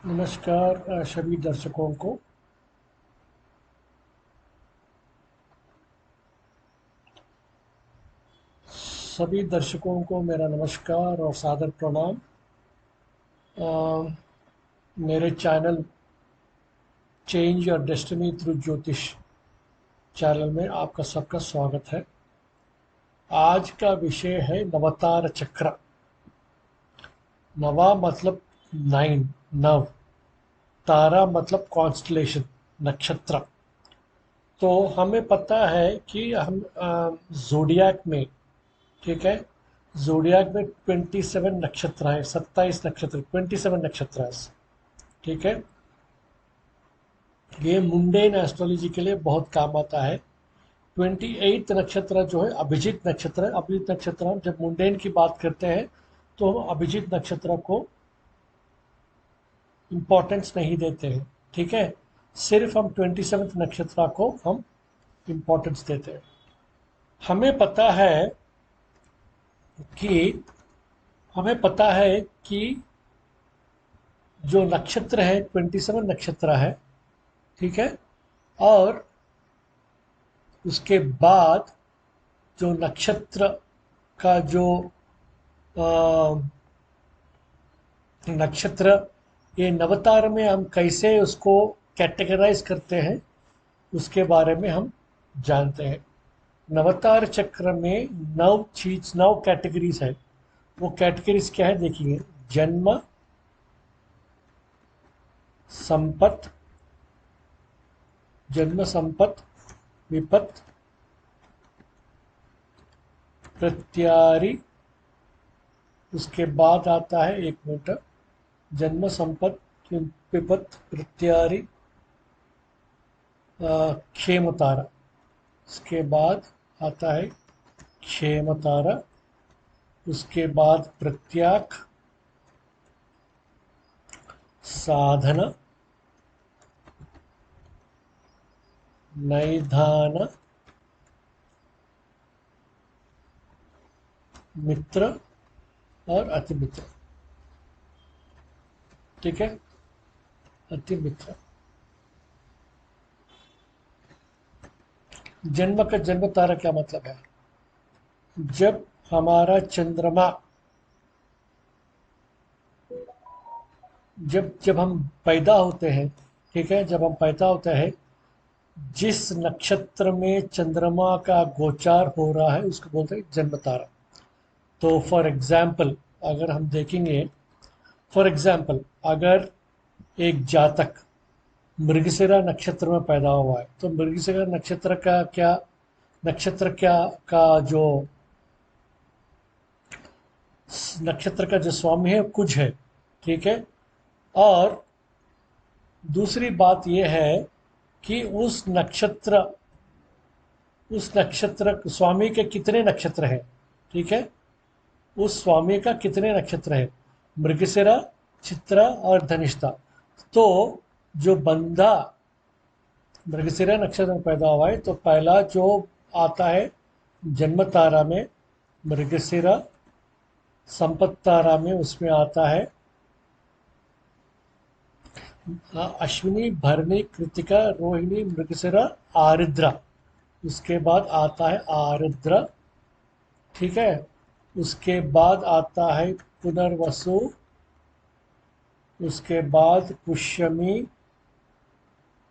नमस्कार सभी दर्शकों को। सभी दर्शकों को मेरा नमस्कार और सादर प्रणाम। मेरे channel change your destiny through ज्योतिष चैनल में आपका सबका स्वागत है। आज का विषय है नवतार चक्र। नवा मतलब नाइन, नव। तारा मतलब कॉन्स्टलेशन, नक्षत्र। तो हमें पता है कि हम जोडियाक में, ठीक है, जोडियाक में 27 नक्षत्र हैं, 27 नक्षत्र, 27 नक्षत्र हैं। ठीक है, ये मुंडेन एस्ट्रोलॉजी के लिए बहुत काम आता है। 28 नक्षत्र जो है अभिजीत नक्षत्र है। अभिजीत नक्षत्र हम जब मुंडेन की बात करते हैं तो हम अभिजीत नक्षत्र को इम्पोर्टेंस नहीं देते हैं। ठीक है, सिर्फ हम 27 नक्षत्र को हम इम्पोर्टेंस देते हैं। हमें पता है कि हमें पता है कि जो नक्षत्र है 27 नक्षत्र है। ठीक है, और उसके बाद जो नक्षत्र का जो अ, नक्षत्र, ये नवतार में हम कैसे उसको कैटेगराइज करते हैं उसके बारे में हम जानते हैं। नवतार चक्र में 9 चीज, 9 कैटेगरीज है। वो कैटेगरीज क्या है देखिए। जन्म, संपत, जन्म संपत, विपत, प्रत्यारी। उसके बाद आता है, एक मिनट, जन्म संपत, विपत, प्रत्यारी, क्षेम तारा। उसके बाद आता है क्षेम तारा। उसके बाद प्रत्याक, साधना, नैधान, मित्र और अति मित्र। ठीक है, अति मित्र। जन्म का जन्म तारा क्या मतलब है? जब हमारा चंद्रमा, जब जब हम पैदा होते हैं, ठीक है, जब हम पैदा होते हैं, जिस नक्षत्र में चंद्रमा का गोचार हो रहा है उसको बोलते हैं जन्म तारा। तो फॉर एग्जाम्पल अगर हम देखेंगे, फॉर एग्जाम्पल अगर एक जातक मृगशिरा नक्षत्र में पैदा हुआ है तो मृगशिरा नक्षत्र का क्या, नक्षत्र क्या का जो नक्षत्र का जो स्वामी है कुछ है। ठीक है, और दूसरी बात यह है कि उस नक्षत्र स्वामी के कितने नक्षत्र हैं। ठीक है, उस स्वामी का कितने नक्षत्र हैं, मृगशिरा, चित्रा और धनिष्ठा। तो जो बंदा मृगशिरा नक्षत्र में पैदा हुआ है तो पहला जो आता है जन्म तारा में मृगशिरा, संपत तारा में उसमें आता है अश्विनी, भरणी, कृतिका, रोहिणी, मृगशिरा, आरिद्रा। उसके बाद आता है आरिद्रा। ठीक है, उसके बाद आता है पुनर्वसु। उसके बाद पुष्यमी,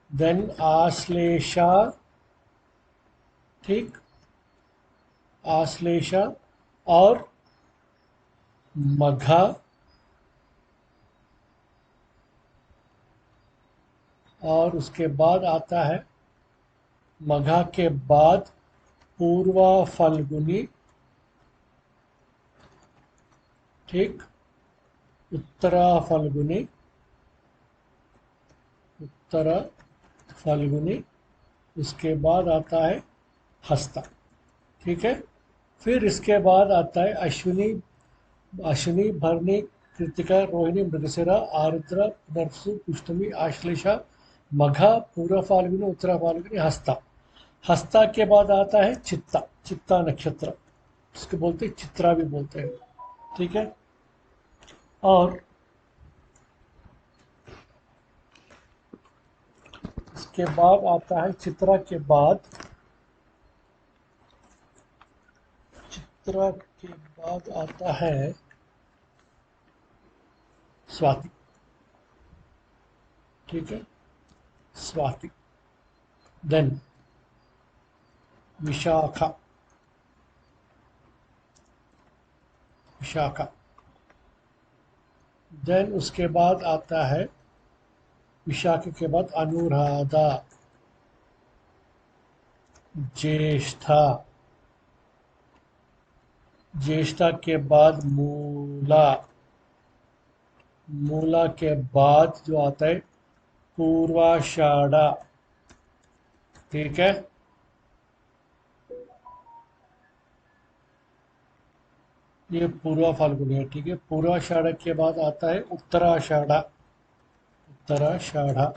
देन आश्लेषा। ठीक, आश्लेषा और मघा। और उसके बाद आता है, मघा के बाद पूर्वा फल्गुनी। ठीक, उत्तरा फल्गुनी, उत्तरा फाल्गुनी। उसके बाद आता है हस्ता। ठीक है, फिर इसके बाद आता है अश्विनी, अश्विनी, भरणी, कृतिका, रोहिणी, मृगशिरा, आर्द्रा, पुनर्वसु, पुष्टमी, आश्लेषा, मघा, पूर्व फाल्गुनी, उत्तरा फाल्गुनी, हस्ता। हस्ता के बाद आता है चित्ता, चित्ता नक्षत्र, इसको बोलते हैं चित्रा भी बोलते हैं। ठीक है, और इसके बाद आता है चित्रा के बाद, चित्रा के बाद आता है स्वाति। ठीक है, स्वाति। देन विशाखा, विशाखा। देन उसके बाद आता है विशाखा के बाद अनुराधा, ज्येष्ठा, ज्येष्ठा के बाद मूला, मूला के बाद जो आता है पूर्वाषाढ़ा। ठीक है, ये पूर्वा फाल्गुनी है। ठीक है, पूर्वाषाढ़ा के बाद आता है उत्तराषाढ़ा, उत्तराषाढ़ा।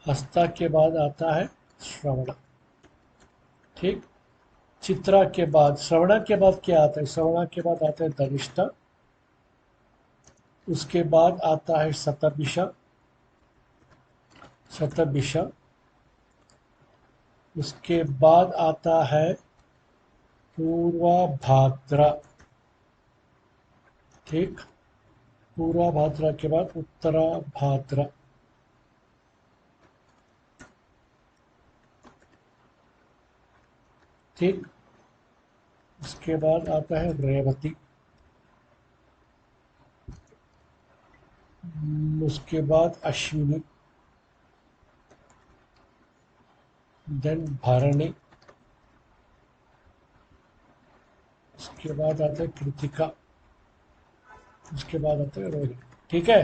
हस्ता के बाद आता है श्रवण। ठीक, चित्रा के बाद, श्रवणा के बाद क्या आता है? श्रवणा के बाद आता है धनिष्ठा, उसके बाद आता है शतभिषा, शतभिषा। उसके बाद आता है पूर्वा भाद्रा। ठीक, पूर्वा भाद्रा के बाद उत्तरा भाद्रा। ठीक, उसके बाद आता है रेवती, उसके बाद अश्विनी, देन भरणी, उसके बाद आता है कृतिका, उसके बाद आता है रोहिणी। ठीक है,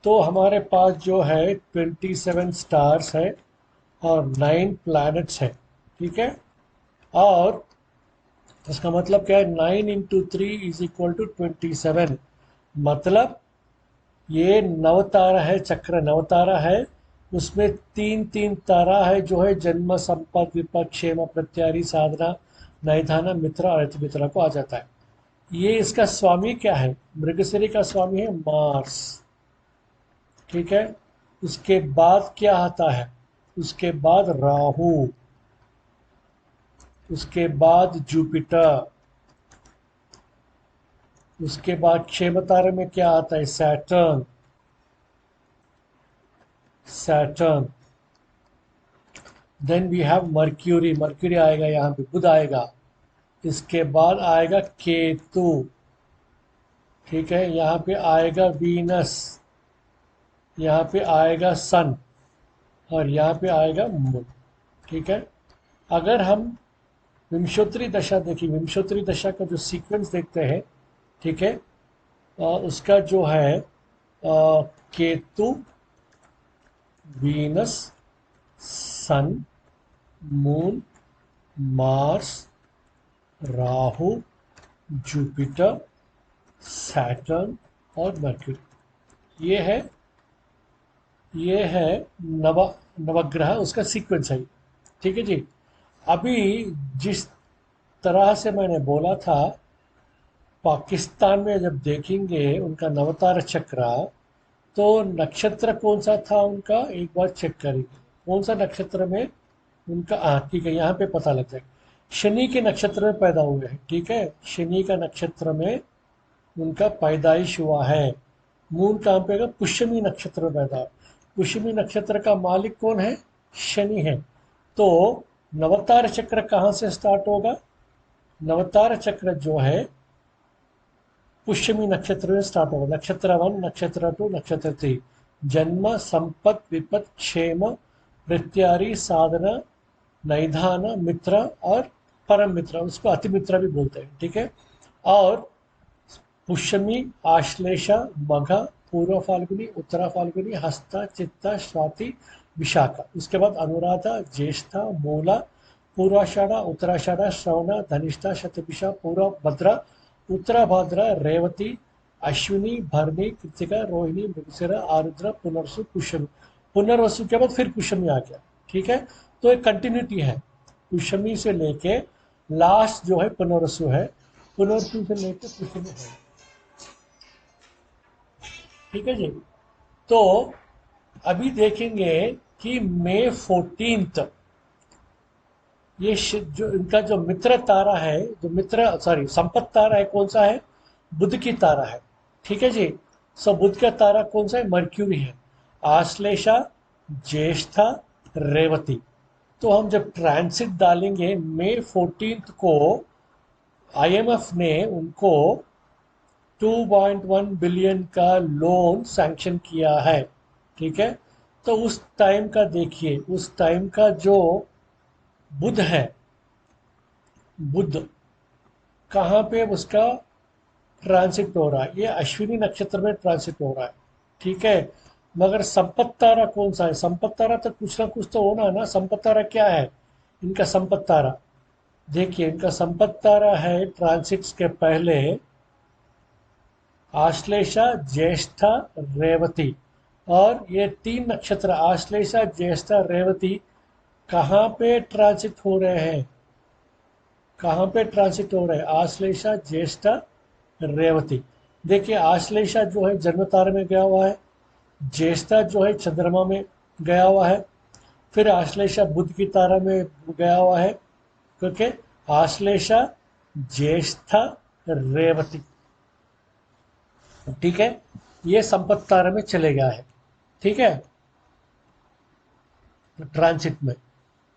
तो हमारे पास जो है 27 स्टार्स है और 9 प्लैनेट्स है। ठीक है, और इसका मतलब क्या है? 9 इंटू 3 इज इक्वल टू 27। मतलब ये नवतारा है, चक्र नवतारा है, उसमें तीन तीन तारा है जो है जन्म, संपद, विपद, क्षेम, प्रत्यारी, साधना, नैधाना, मित्र और अतिमित्र को आ जाता है। ये इसका स्वामी क्या है? मृगशिरी का स्वामी है मार्स। ठीक है, उसके बाद क्या आता है? उसके बाद राहु, उसके बाद जुपिटर, उसके बाद क्षेम तारे में क्या आता है? Saturn, Saturn. Then we have Mercury, Mercury आएगा यहाँ पे, बुध आएगा। इसके बाद आएगा केतु। ठीक है, यहाँ पे आएगा वीनस, यहाँ पे आएगा सन, और यहाँ पे आएगा मून। ठीक है, अगर हम विंशोत्तरी दशा देखिए, विंशोत्तरी दशा का जो सीक्वेंस देखते हैं, ठीक है, उसका जो है Ketu, Venus, Sun, Moon, Mars, Rahu, Jupiter, Saturn और मर्क्यूरी। ये है नव नवग्रह, उसका सीक्वेंस है। ठीक है जी। अभी जिस तरह से मैंने बोला था, पाकिस्तान में जब देखेंगे उनका नवतार चक्र, तो नक्षत्र कौन सा था उनका, एक बार चेक करेंगे कौन सा नक्षत्र में उनका। हाँ ठीक है, यहाँ पे पता लग जाएगा। शनि के नक्षत्र में पैदा हुए हैं। ठीक है, शनि का नक्षत्र में उनका पैदाइश हुआ है। मून कहाँ पे है? पुष्यमी नक्षत्र में पैदा। पुष्यमी नक्षत्र का मालिक कौन है? शनि है। तो नवतार चक्र कहाँ से स्टार्ट होगा? नवतार चक्र जो है पुष्यमी नक्षत्र में स्टार्ट होगा। नक्षत्र 1, नक्षत्र 2, नक्षत्र 3। जन्म, संपत, विपत, क्षेम, प्रत्यारी, साधना, नैधान, मित्र और परम मित्र, उसको अति मित्र भी बोलते हैं। ठीक है, और पुष्यमी, आश्लेषा, मघा, पूर्व फाल्गुनी, उत्तरा फाल्गुनी, हस्ता, चित्ता, स्वाति, विशाखा। उसके बाद अनुराधा, ज्येष्ठा, मूला, पूर्वाषाढ़ा, उत्तराषाढ़ा, श्रवणा, धनिष्ठा, शतभिषा, पूर्व भद्रा, उत्तरा भाद्रा, रेवती, अश्विनी, भरणी, कृतिका, रोहिणी, मृगशिरा, आरुद्रा, पुनर्वसु, पुष्यमी। पुनर्वसु के बाद फिर पुष्यमी आ गया। ठीक है, तो एक कंटिन्यूटी है, पुष्यमी से लेके लास्ट जो है पुनर्वसु है, पुनर्वसु से लेके पुष्यमी है। ठीक है जी। तो अभी देखेंगे कि मई 14, ये जो इनका जो मित्र तारा है, जो मित्र सॉरी संपत तारा है, कौन सा है? बुध की तारा है। ठीक है जी। सो बुध का तारा कौन सा है? मर्क्यूरी है। आश्लेषा, ज्येष्ठा, रेवती। तो हम जब ट्रांसिट डालेंगे मई 14 को, आईएमएफ ने उनको 2.1 बिलियन का लोन सैंक्शन किया है। ठीक है। तो उस टाइम का देखिए, उस टाइम का जो बुध है, बुध कहाँ पे उसका ट्रांसिट हो रहा है? ये अश्विनी नक्षत्र में ट्रांसिट हो रहा है। ठीक है। मगर संपत तारा कौन सा है? संपत तारा तो कुछ ना कुछ तो होना है ना। संपत तारा क्या है इनका? संपत तारा देखिए, इनका संपत तारा है ट्रांसिट्स के पहले आश्लेषा, ज्येष्ठा, रेवती। और ये तीन नक्षत्र आश्लेषा, ज्येष्ठा, रेवती कहाँ पे ट्रांसिट हो रहे हैं? कहाँ पे ट्रांसिट हो रहे हैं? आश्लेषा, ज्येष्ठा, रेवती। देखिए, आश्लेषा जो है जन्म तारे में गया हुआ है, ज्येष्ठा जो है चंद्रमा में गया हुआ है, फिर आश्लेषा बुध की तारा में गया हुआ है, क्योंकि आश्लेषा, ज्येष्ठा, रेवती। ठीक है। ये संपत तारा में चले गया है। ठीक है। ट्रांसिट में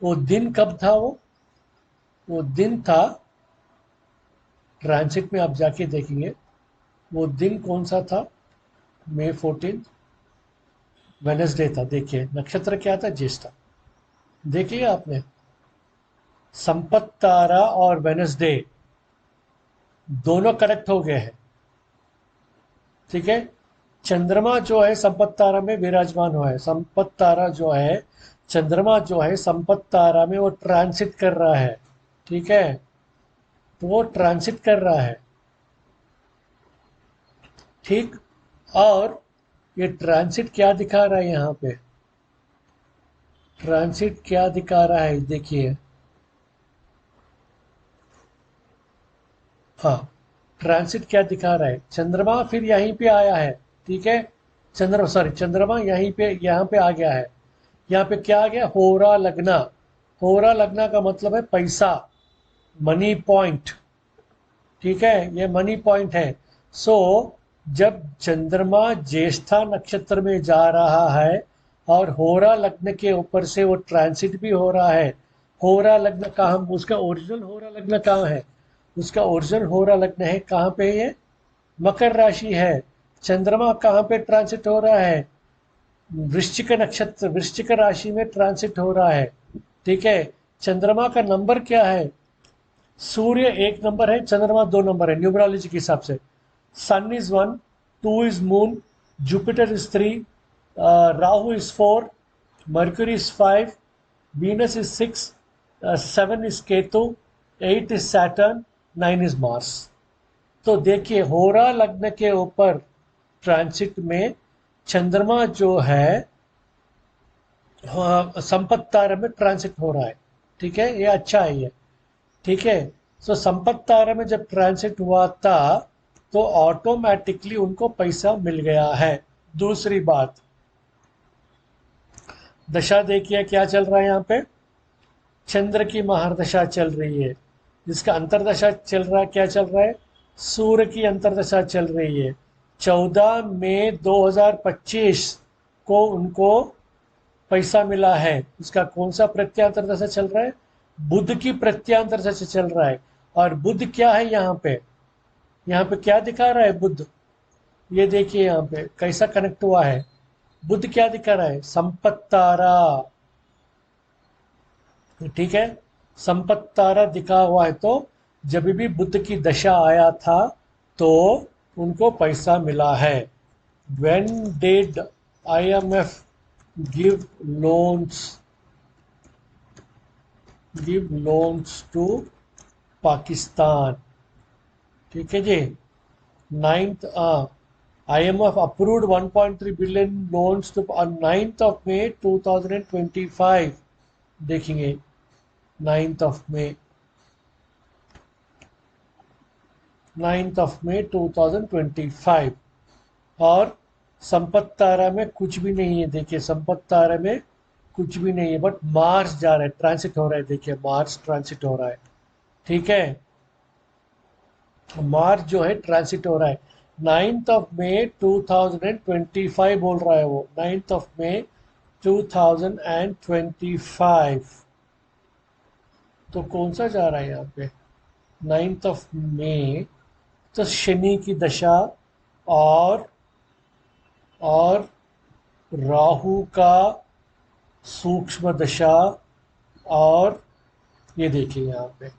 वो दिन कब था? वो दिन था, ट्रांसिट में आप जाके देखेंगे, वो दिन कौन सा था? मई 14, वेनसडे था। देखिए नक्षत्र क्या था? ज्येष्ठा। देख लिया आपने? संपत तारा और वेनसडे दोनों करेक्ट हो गए हैं। ठीक है। चंद्रमा जो है संपत तारा में विराजमान हुआ है। संपत तारा जो है, चंद्रमा जो है संपत तारा में वो ट्रांसिट कर रहा है। ठीक है। तो वो ट्रांसिट कर रहा है। ठीक। और ये ट्रांसिट क्या दिखा रहा है यहाँ पे? ट्रांसिट क्या दिखा रहा है देखिए। हाँ, ट्रांसिट क्या दिखा रहा है? चंद्रमा फिर यहीं पे आया है। ठीक है। चंद्रमा यहीं पे, यहाँ पे आ गया है। यहाँ पे क्या आ गया? होरा लगना। होरा लगना का मतलब है पैसा, मनी पॉइंट। ठीक है। ये मनी पॉइंट है। सो जब चंद्रमा ज्येष्ठा नक्षत्र में जा रहा है और होरा लग्न के ऊपर से वो ट्रांसिट भी हो रहा है। होरा लग्न का हम उसका ओरिजिनल होरा लग्न कहाँ है? उसका ओरिजिनल होरा लग्न है कहाँ पे? ये मकर राशि है। चंद्रमा कहाँ पे ट्रांसिट हो रहा है? वृश्चिक नक्षत्र, वृश्चिक राशि में ट्रांसिट हो रहा है। ठीक है। चंद्रमा का नंबर क्या है? सूर्य 1 नंबर है, चंद्रमा 2 नंबर है न्यूमरोलॉजी के हिसाब से। Sun is 1, 2 is Moon, Jupiter is 3, Rahu is 4, Mercury is 5, Venus is 6, 7 is Ketu, 8 is Saturn, 9 is Mars. तो देखिए, होरा लग्न के ऊपर ट्रांसिट में चंद्रमा जो है, संपत तारा में ट्रांसिट हो रहा है। ठीक है। ये अच्छा है ये। ठीक है। सो संपत तारा में जब ट्रांसिट हुआ था तो ऑटोमेटिकली उनको पैसा मिल गया है। दूसरी बात, दशा देखिए क्या चल रहा है यहाँ पे? चंद्र की महारदशा चल रही है। जिसका अंतरदशा चल रहा है, क्या चल रहा है? सूर्य की अंतरदशा चल रही है। 14 मई 2025 को उनको पैसा मिला है। उसका कौन सा प्रत्यांतर दशा चल रहा है? बुध की प्रत्यांतर दशा चल रहा है। और बुध क्या है यहाँ पे? यहाँ पे क्या दिखा रहा है बुध? ये देखिए यहाँ पे कैसा कनेक्ट हुआ है। बुध क्या दिखा रहा है? संपत तारा। ठीक है। संपत तारा दिखा हुआ है, तो जब भी बुध की दशा आया था तो उनको पैसा मिला है। When did IMF give loans to Pakistan? ठीक है जी। Ninth, IMF approved 1.3 billion loans to on 9th of May 2025। देखेंगे 9th of May, 9th of May 2025। और संपत तारा में कुछ भी नहीं है। देखिए संपत तारा में कुछ भी नहीं है, बट मार्स जा रहा है, ट्रांसिट हो रहा है, देखिए मार्स ट्रांसिट हो रहा है, ठीक है। मार्च जो है ट्रांसिट हो रहा है। 9 मई 2025 बोल रहा है वो, 9 मई 2025। तो कौन सा जा रहा है यहाँ पे? 9 मई, तो शनि की दशा और और राहु का सूक्ष्म दशा, और ये देखिए यहाँ पे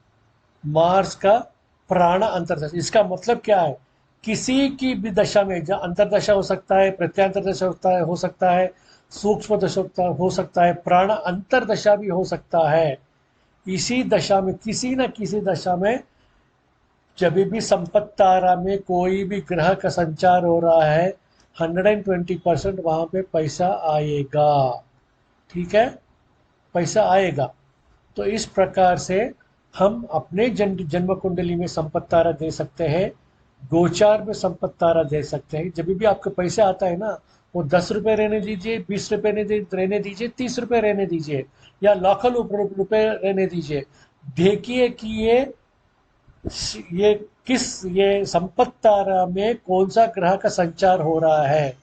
मार्स का प्राण अंतरदशा। इसका मतलब क्या है? किसी की भी दशा में, जहाँ अंतरदशा हो सकता है, प्रत्यांतर दशा हो सकता है, सूक्ष्म दशा हो सकता है, प्राण अंतरदशा भी हो सकता है। इसी दशा में, किसी न किसी दशा में, जब भी संपत्ति तारा में कोई भी ग्रह का संचार हो रहा है, 120% वहां पे पैसा आएगा, ठीक है, पैसा आएगा। तो इस प्रकार से हम अपने जन्म कुंडली में संपत्ति तारा दे सकते हैं, गोचार में संपत्ति तारा दे सकते हैं। जब भी आपके पैसे आता है ना, वो 10 रुपए रहने दीजिए, 20 रुपए रहने दीजिए, 30 रुपए रहने दीजिए, या लाखों रुपए रहने दीजिए। देखिए कि ये किस, ये संपत्ति तारा में कौन सा ग्रह का संचार हो रहा है,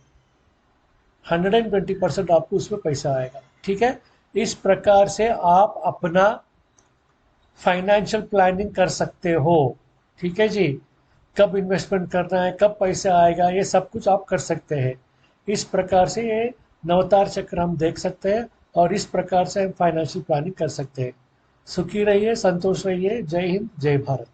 120% आपको उसमें पैसा आएगा, ठीक है। इस प्रकार से आप अपना फाइनेंशियल प्लानिंग कर सकते हो, ठीक है जी। कब इन्वेस्टमेंट करना है, कब पैसा आएगा, ये सब कुछ आप कर सकते हैं। इस प्रकार से ये नवतार चक्र हम देख सकते हैं, और इस प्रकार से हम फाइनेंशियल प्लानिंग कर सकते हैं। सुखी रहिए, संतोष रहिए। जय हिंद, जय भारत।